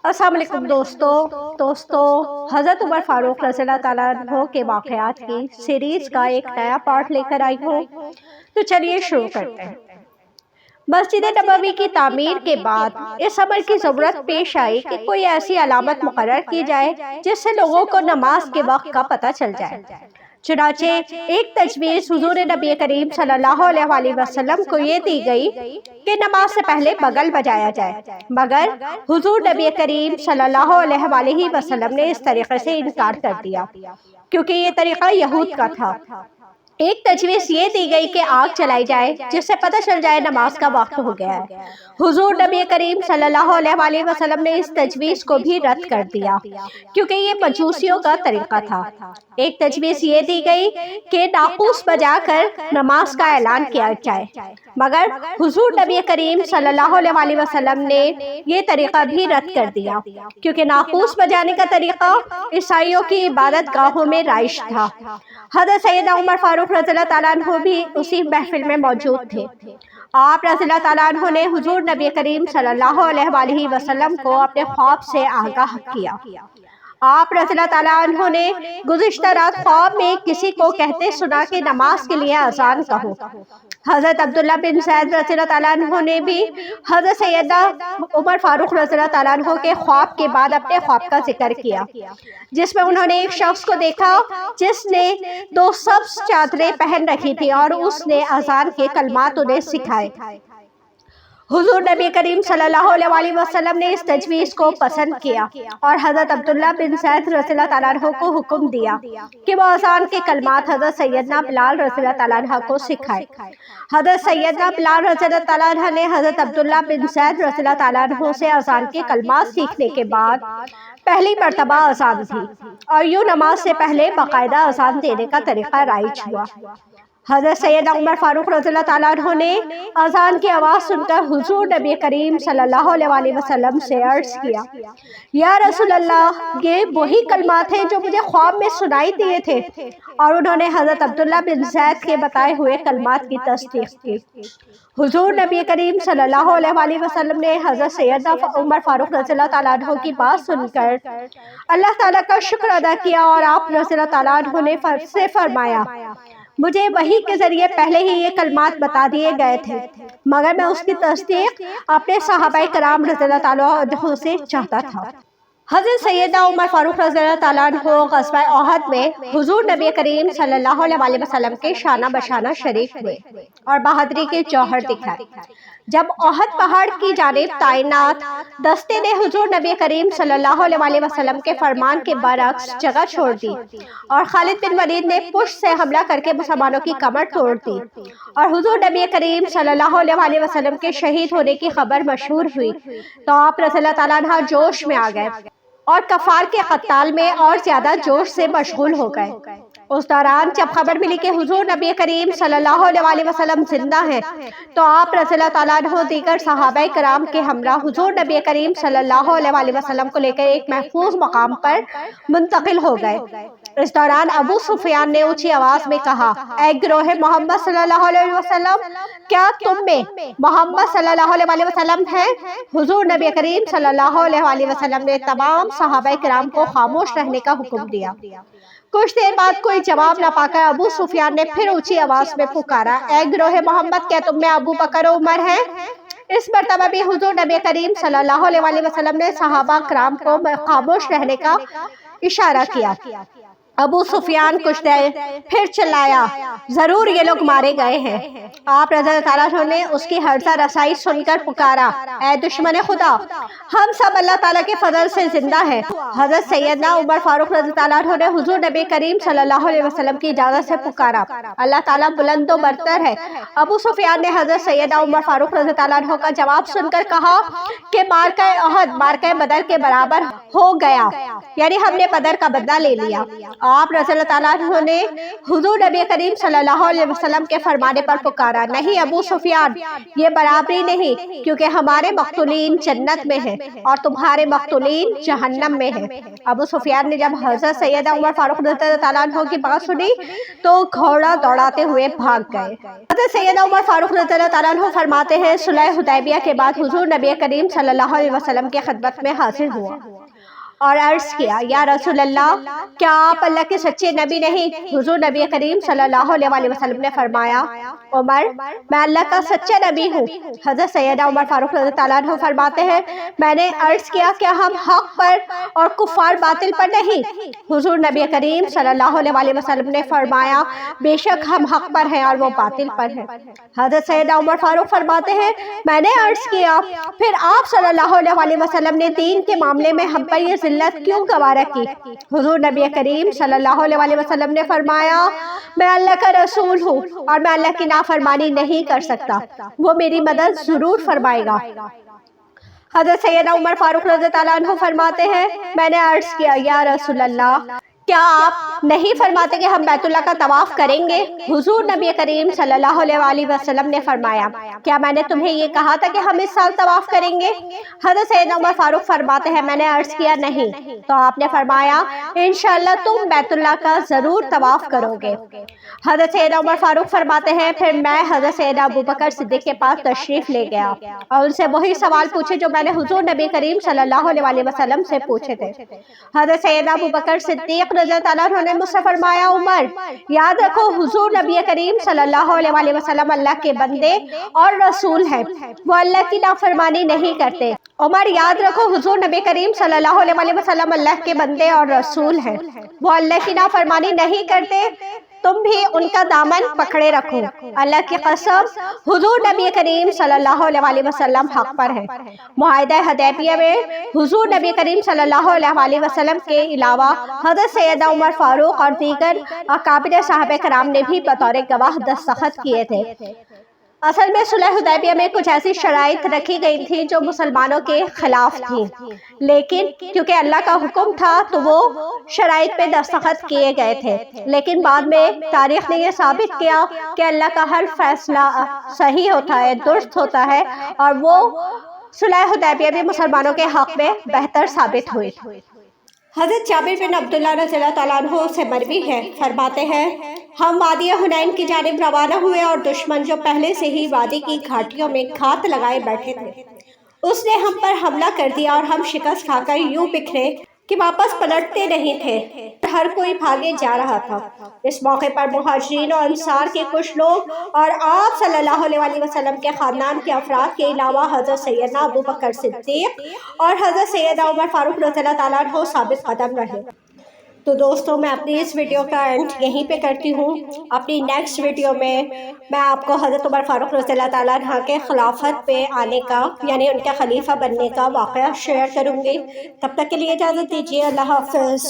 السلام علیکم دوستو حضرت عمر فاروق رضی اللہ تعالیٰ عنہ کے واقعات کی سیریز کا ایک نیا پارٹ لے کر آئی ہوں، تو چلیے شروع کرتے ہیں۔ مسجد نبوی کی تعمیر کے بعد اس امر کی ضرورت پیش آئی کہ کوئی ایسی علامت مقرر کی جائے جس سے لوگوں کو نماز کے وقت کا پتہ چل جائے۔ چنانچہ ایک تجویز حضور نبی کریم صلی اللہ علیہ وسلم کو یہ دی گئی کہ نماز سے پہلے بغل بجایا جائے، مگر حضور نبی کریم صلی اللہ علیہ وسلم نے اس طریقے سے انکار کر دیا کیونکہ یہ طریقہ یہود کا تھا۔ ایک تجویز یہ دی گئی کہ آگ جلائی جائے جس سے پتہ چل جائے نماز کا وقت ہو گیا ہے۔ حضور نبی کریم صلی اللہ علیہ وسلم نے اس تجویز کو بھی رد کر دیا کیونکہ یہ مجوسیوں کا طریقہ تھا۔ ایک تجویز یہ دی گئی کہ ناقوس بجا کر نماز کا اعلان کیا جائے، مگر حضور نبی کریم صلی اللہ علیہ وسلم نے یہ طریقہ بھی رد کر دیا کیونکہ ناقوس بجانے کا طریقہ عیسائیوں کی عبادت گاہوں میں رائج تھا۔ حضرت سیدنا عمر فاروق رضی اللہ تعالیٰ عنہ بھی اسی محفل میں موجود تھے۔ آپ رضی اللہ تعالیٰ عنہ نے حضور نبی کریم صلی اللہ علیہ وسلم کو اپنے خواب سے آگاہ کیا۔ آپ رضی اللہ تعالیٰ عنہ نے گزشتہ رات خواب میں کسی کو کہتے سنا کہ نماز کے لیے اذان کہو۔ حضرت عبداللہ بن زید رضی اللہ تعالیٰ عنہ نے بھی حضرت سیدنا عمر فاروق رضی اللہ تعالیٰ عنہ کے خواب کے بعد اپنے خواب کا ذکر کیا، جس میں انہوں نے ایک شخص کو دیکھا جس نے 2 سبز چادریں پہن رکھی تھی اور اس نے اذان کے کلمات انہیں سکھائے۔ حضور نبی کریم صلی اللہ علیہ وسلم نے اس تجویز کو پسند کیا اور حضرت عبداللہ بن زید رضی اللہ تعالیٰ عنہ کو حکم دیا کہ وہ اذان کے کلمات حضرت سیدنا بلال رضی اللہ تعالیٰ عنہ کو سکھائے۔ حضرت سیدنا بلال رضی اللہ تعالیٰ عنہ نے حضرت عبداللہ بن زید رضی اللہ تعالیٰ عنہ سے اذان کے کلمات سیکھنے کے بعد پہلی مرتبہ اذان دی اور یوں نماز سے پہلے باقاعدہ اذان دینے کا طریقہ رائج ہوا۔ حضرت سیدنا عمر فاروق رضی اللہ تعالیٰ عنہ نے اذان کی آواز سن کر حضور نبی کریم صلی اللہ علیہ وسلم سے عرض کیا، یا رسول اللہ، یہ وہی کلمات ہیں جو مجھے خواب میں سنائی دیے تھے، اور انہوں نے حضرت عبداللہ بن زید کے بتائے ہوئے کلمات کی تصدیق کی۔ حضور نبی کریم صلی اللہ علیہ وسلم نے حضرت سیدنا عمر فاروق رضی اللہ تعالیٰ عنہ کی بات سن کر اللہ تعالیٰ کا شکر ادا کیا اور آپ رضی اللہ تعالیٰ عنہ نے سے فرمایا، مجھے وحی کے ذریعے پہلے ہی یہ کلمات بتا دیے گئے تھے، مگر میں اس کی تصدیق اپنے صحابہ کرام رضی اللہ تعالیٰ عنہ سے چاہتا تھا۔ حضرت سیدنا عمر فاروق رضی اللہ تعالیٰ عنہ غزوہ احد میں حضور نبی کریم صلی اللہ علیہ وسلم کے شانہ بشانہ شریک ہوئے اور بہادری کے جوہر دکھائے۔ جب احد پہاڑ کی جانب تعینات دستے نے حضور نبی کریم صلی اللہ علیہ وسلم کے فرمان کے برعکس جگہ چھوڑ دی اور خالد بن ولید نے پشت سے حملہ کر کے مسلمانوں کی کمر توڑ دی اور حضور نبی کریم صلی اللہ علیہ وسلم کے شہید ہونے کی خبر مشہور ہوئی، تو آپ رضی اللہ تعالیٰ عنہ جوش میں آ گئے اور کفار کے قتال میں اور زیادہ جوش سے مشغول ہو گئے۔ اس دوران جب خبر ملی کہ حضور نبی کریم صلی اللہ علیہ وسلم زندہ ہیں، تو آپ رضی اللہ تعالیٰ عنہ دیگر صحابہ کرام کے ہمراہ حضور نبی کریم صلی اللہ علیہ وسلم کو لے کر ایک محفوظ مقام پر منتقل ہو گئے۔ اس دوران ابو سفیان نے اونچی آواز میں کہا، اے گروہ محمد صلی اللہ علیہ وسلم، کیا تم میں محمد صلی اللہ علیہ وسلم ہیں؟ حضور نبی کریم صلی اللہ علیہ وسلم نے تمام صحابہ کرام کو خاموش رہنے کا حکم دیا۔ کچھ دیر بعد کوئی جواب نہ پا کر ابو سفیان نے پھر اونچی آواز میں پکارا، اے گروہ محمد، کیا تم میں ابو بکر و عمر ہیں؟ اس مرتبہ بھی حضور نبی کریم صلی اللہ علیہ وسلم نے صحابہ کرام کو خاموش رہنے کا اشارہ کیا۔ ابو سفیان کچھ دیر پھر چلایا، ضرور یہ لوگ مارے گئے ہیں۔ آپ رضی اللہ تعالیٰ عنہ نے اس کی ہرزہ رسائی سن کر پکارا، اے دشمن خدا، ہم سب اللہ تعالیٰ کے فضل سے زندہ ہیں۔ حضرت سیدنا عمر فاروق رضی اللہ عنہ نے حضور نبی کریم صلی اللہ علیہ وسلم کی اجازت سے پکارا، اللہ تعالیٰ بلند و برتر ہے۔ ابو سفیان نے حضرت سیدنا عمر فاروق رضی اللہ عنہ کا جواب سن کر کہا کہ مارکہ احد مارکہ بدر کے برابر ہو گیا، یعنی ہم نے بدر کا بدلہ لے لیا۔ آپ رضی اللہ تعالیٰ عنہ نے حضور نبی کریم صلی اللہ علیہ وسلم کے فرمانے پر پکارا، نہیں ابو سفیان، یہ برابری نہیں، کیونکہ ہمارے مقتولین جنت میں ہیں اور تمہارے مقتولین جہنم میں ہیں۔ ابو سفیان نے جب حضرت سیدنا عمر فاروق رضی اللہ تعالیٰ عنہ کی بات سنی تو گھوڑا دوڑاتے ہوئے بھاگ گئے۔ حضرت سیدنا عمر فاروق رضی اللہ تعالیٰ عنہ فرماتے ہیں، صلح حدیبیہ کے بعد حضور نبی کریم صلی اللہ علیہ وسلم کی خدمت میں حاضر ہوا اور عرض کیا، یا رسول اللہ، کیا آپ اللہ کے سچے نبی نہیں؟ حضور نبی کریم صلی اللہ علیہ وسلم نے فرمایا، عمر، میں اللہ کا سچا نبی ہوں۔ حضرت سیدنا عمر فاروق رضی اللہ عنہ فرماتے ہیں، میں نے عرض کیا کہ ہم حق پر اور کفار باطل پر نہیں۔ حضور نبی کریم صلی اللہ علیہ وسلم نے فرمایا، بے شک ہم حق پر ہیں اور وہ باطل پر ہیں۔ حضرت سیدنا عمر فاروق فرماتے ہیں، میں نے عرض کیا، پھر آپ صلی اللہ علیہ وسلم نے دین کے معاملے میں ہم پر یہ ذلت کیوں گوارا کی؟ حضور نبی کریم صلی اللہ علیہ وسلم نے فرمایا، میں اللہ کا رسول ہوں اور میں اللہ کی نافرمانی نہیں کر سکتا، وہ میری مدد ضرور فرمائے گا۔ حضرت سیدنا عمر فاروق رضی اللہ عنہ فرماتے ہیں، میں نے عرض کیا، یا رسول اللہ، کیا آپ نہیں فرماتے کہ ہم بیت اللہ کا طواف کریں گے؟ حضور نبی کریم صلی اللہ علیہ وسلم نے فرمایا، کیا میں نے تمہیں یہ کہا تھا کہ ہم اس سال طواف کریں گے؟ حضرت سیدنا عمر فاروق فرماتے ہیں، میں نے عرض کیا نہیں، تو آپ نے فرمایا، انشاءاللہ تم بیت اللہ کا ضرور طواف کرو گے۔ حضرت سیدنا عمر فاروق فرماتے ہیں، پھر میں حضرت سیدنا ابوبکر صدیق کے پاس تشریف لے گیا اور ان سے وہی سوال پوچھے جو میں نے حضور نبی کریم صلی اللہ علیہ وسلم سے پوچھے تھے۔ حضرت سیدنا ابوبکر صدیق رضی اللہ عنہ نے مجھ سے فرمایا، عمر، یاد رکھو حضور نبی کریم صلی اللہ علیہ وسلم اللہ کے بندے اور رسول ہیں، وہ اللہ کی نافرمانی نہیں کرتے۔ عمر، یاد رکھو حضور نبی کریم صلی اللہ علیہ وسلم اللہ کے بندے اور رسول ہیں، وہ اللہ کی نافرمانی نہیں کرتے، تم بھی ان کا دامن پکڑے رکھو۔ اللہ کی قسم، حضور نبی کریم صلی اللہ علیہ وسلم حق پر ہے۔ معاہدہ حدیبیہ میں حضور نبی کریم صلی اللہ علیہ وسلم کے علاوہ حضرت سیدنا عمر فاروق اور دیگر اکابر صحابہ کرام نے بھی بطور گواہ دستخط کیے تھے۔ اصل میں صلح حدیبیہ میں کچھ ایسی شرائط رکھی گئی تھی جو مسلمانوں کے خلاف تھی، لیکن کیونکہ اللہ کا حکم تھا تو وہ شرائط پہ دستخط کیے گئے تھے، لیکن بعد میں تاریخ نے یہ ثابت کیا کہ اللہ کا ہر فیصلہ صحیح ہوتا ہے، درست ہوتا ہے، اور وہ صلح حدیبیہ بھی مسلمانوں کے حق میں بہتر ثابت ہوئی۔ حضرت جابر بن عبداللہ رضی اللہ تعالیٰ عنہ سے مروی ہے، فرماتے ہیں، ہم وادی حنین کی جانب روانہ ہوئے اور دشمن جو پہلے سے ہی وادی کی گھاٹیوں میں گھات لگائے بیٹھے تھے، اس نے ہم پر حملہ کر دیا اور ہم شکست کھا کر یوں بکھرے کہ واپس پلٹتے نہیں تھے، ہر کوئی بھاگے جا رہا تھا۔ اس موقع پر مہاجرین اور انصار کے کچھ لوگ اور آپ صلی اللہ علیہ وسلم کے خاندان کے افراد کے علاوہ حضرت سیدنا ابوبکر صدیق اور حضرت سیدنا عمر فاروق رضی اللہ تعالیٰ عنہ ثابت قدم رہے۔ تو دوستوں، میں اپنی اس ویڈیو کا اینڈ یہیں پہ کرتی ہوں۔ اپنی نیکسٹ ویڈیو میں آپ کو حضرت عمر فاروق رضی اللہ تعالیٰ عنہ کے خلافت پہ آنے کا، یعنی ان کے خلیفہ بننے کا واقعہ شیئر کروں گی۔ تب تک کے لیے اجازت دیجیے، اللہ حافظ۔